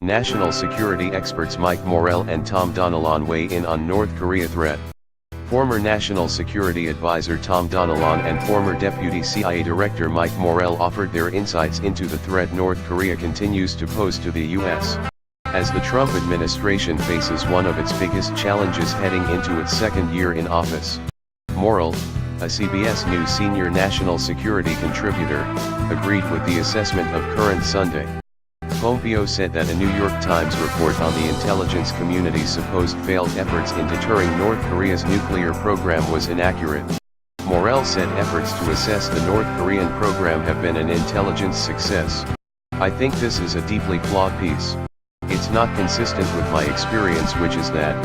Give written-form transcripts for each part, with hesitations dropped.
National security experts Mike Morell and Tom Donilon weigh in on North Korea threat. Former National Security Advisor Tom Donilon and former Deputy CIA Director Mike Morell offered their insights into the threat North Korea continues to pose to the U.S. as the Trump administration faces one of its biggest challenges heading into its second year in office. Morell, a CBS News senior national security contributor, agreed with the assessment of current Sunday. Pompeo said that a New York Times report on the intelligence community's supposed failed efforts in deterring North Korea's nuclear program was inaccurate. Morell said efforts to assess the North Korean program have been an intelligence success. I think this is a deeply flawed piece. It's not consistent with my experience, which is that,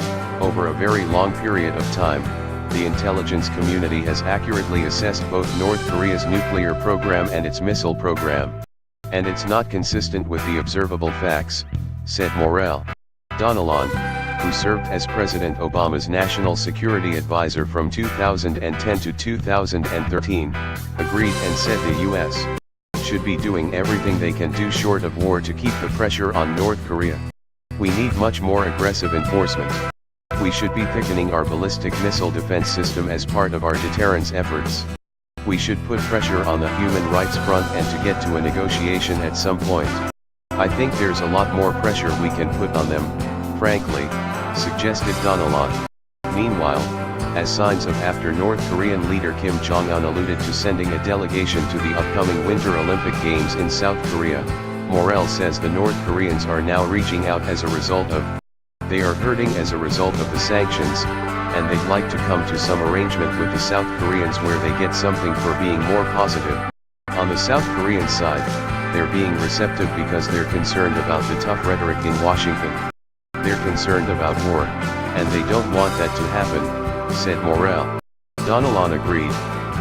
over a very long period of time, the intelligence community has accurately assessed both North Korea's nuclear program and its missile program. And it's not consistent with the observable facts, said Morell. Donilon, who served as President Obama's national security advisor from 2010 to 2013, agreed and said the U.S. should be doing everything they can do short of war to keep the pressure on North Korea. We need much more aggressive enforcement. We should be thickening our ballistic missile defense system as part of our deterrence efforts. We should put pressure on the human rights front and to get to a negotiation at some point. I think there's a lot more pressure we can put on them, frankly, suggested Donilon. Meanwhile, as signs of after North Korean leader Kim Jong-un alluded to sending a delegation to the upcoming Winter Olympic Games in South Korea, Morell says the North Koreans are now reaching out as a result of, they are hurting as a result of the sanctions, and they'd like to come to some arrangement with the South Koreans where they get something for being more positive. On the South Korean side, they're being receptive because they're concerned about the tough rhetoric in Washington. They're concerned about war, and they don't want that to happen, said Morell. Donilon agreed,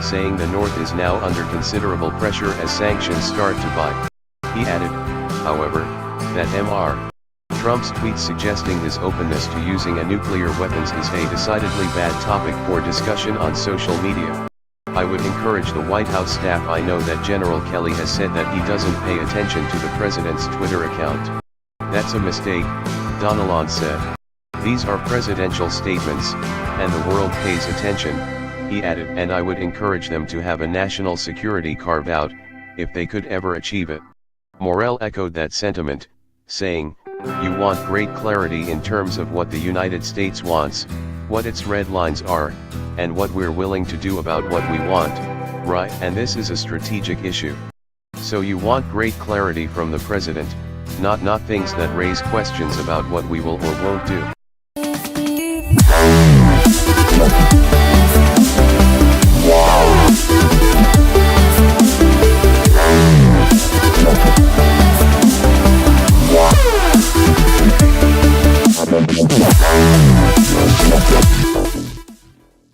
saying the North is now under considerable pressure as sanctions start to bite. He added, however, that Mr. Trump's tweet suggesting his openness to using a nuclear weapons is a decidedly bad topic for discussion on social media. I would encourage the White House staff. I know that General Kelly has said that he doesn't pay attention to the president's Twitter account. That's a mistake, Donilon said. These are presidential statements, and the world pays attention, he added, and I would encourage them to have a national security carve-out, if they could ever achieve it. Morell echoed that sentiment, saying, "You want great clarity in terms of what the United States wants, what its red lines are, and what we're willing to do about what we want, right? And this is a strategic issue. So you want great clarity from the president, not things that raise questions about what we will or won't do."